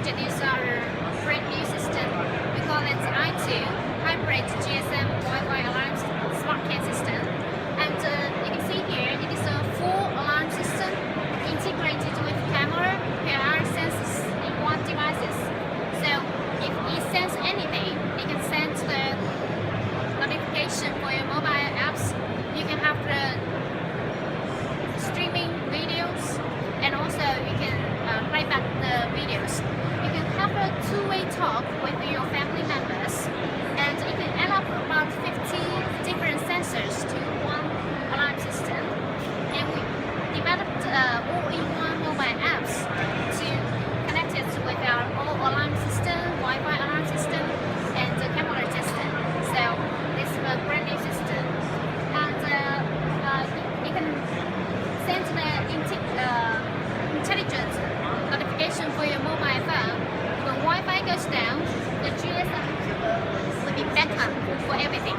introduce our brand new system. We call it I2 Hybrid GSM Wi-Fi Alarm Smart Care System. And you can see here, it is a full alarm system integrated with camera, PR sensors in one devices. So if it sends anything, it can send the notification for your mobile apps. You can have the streaming videos, and also you can play back the videos. You can have a two-way talk with your family members, and you can add up about 50 different sensors to one alarm system. And we developed all-in-one mobile apps to connect it with our all alarm system, Wi-Fi alarm system, and the camera system. So this is a brand new system, and you can send the intelligent notification for your mobile phone. When Wi-Fi goes down, the GSM will be backup for everything.